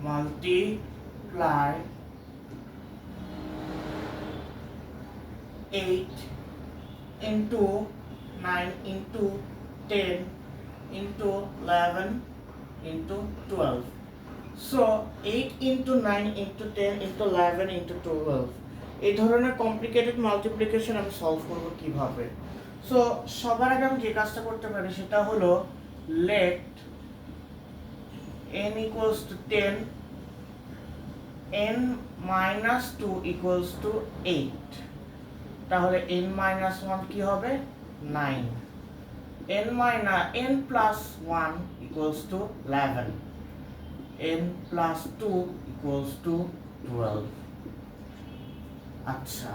multiply 8 into 9 into 10 into 11 into 12. So 8 into 9 into 10 into 11 into 12 এই ধরনের complicated multiplication আমি solve করব কিভাবে। সো সবার আগে আমি যে কাজটা করতে পারি সেটা হলো let n equals to 10, n minus 2 equals to 8, তাহলে n minus 1 কি হবে 9, n plus 1 equals to 11, n plus 2 equals to 12. আচ্ছা,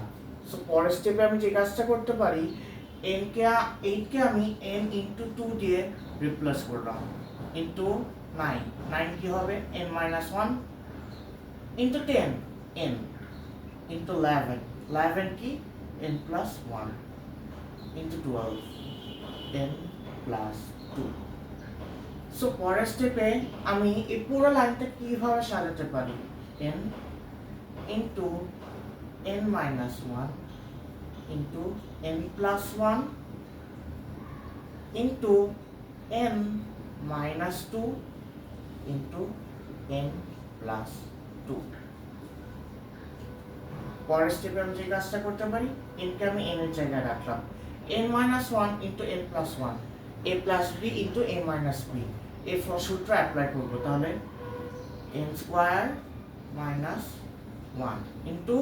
সো পরের স্টেপে আমি যে কাজটা করতে পারি n কে 8 কে আমি n into 2 দিয়ে রিপ্লেস করলাম into 9, 9 কি হবে n minus 1 into 10, n into 11, 11 কি n plus 1 into 12, n plus 2. So পরের স্টেপে আমি এই পুরো লাইনটা কিভাবে সাজাতে পারি n into n minus 1 into n plus 1 into n minus 2 into n plus 2. পরের স্টেপে আমি যে কাজটা করতে পারি n কে আমি n এর জায়গায় রাখলাম n minus 1 into n plus 1, a plus b into a minus b, এই সূত্র অ্যাপ্লাই করব, তাহলে n square minus 1 into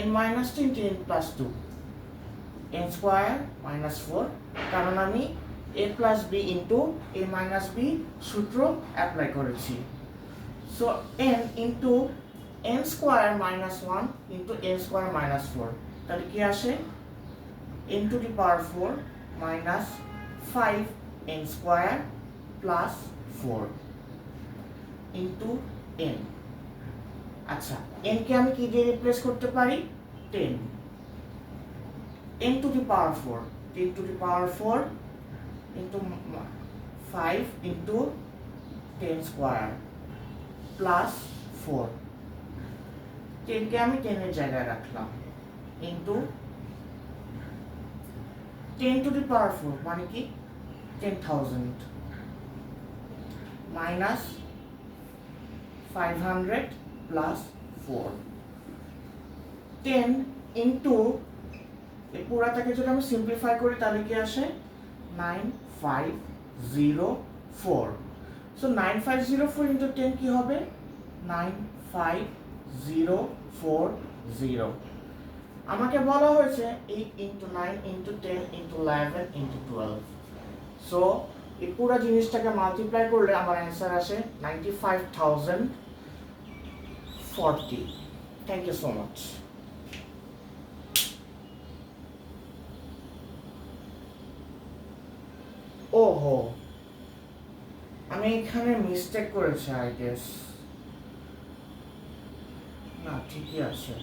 n minus 2 into n plus 2, n square minus 4, কারণ আমি a plus b into a minus b সূত্র apply করেছি। So n into n square minus 1 into n square minus 4, তাহলে কি আসে n to the power 4 minus 5 n square plus 4 into n. আচ্ছা, n কে আমি কি দিয়ে রিপ্লেস করতে পারি 10, n to the power 4, 10 to the power 4 into 5 into 10 square plus 4, 10 কে আমি 10 এর জায়গায় রাখলাম into 10 to the power 4 মানে কি 10,000 minus 500 plus 4, 10 into এই পুরাটাকে যদি আমি সিম্পলিফাই করি তাহলে কি আসে 9504. সো 9504 into 10 কি হবে 95040. আমাকে বলা হয়েছে 8 into 9 into 10 into 11 into 12. So এই পুরো জিনিসটাকে মাল্টিপ্লাই করলে আমার অ্যান্সার আসে 95,040. Thank you so much. ওহো, আমি এখানে মিস্টেক করেছি আই গেস, না ঠিকই আছে।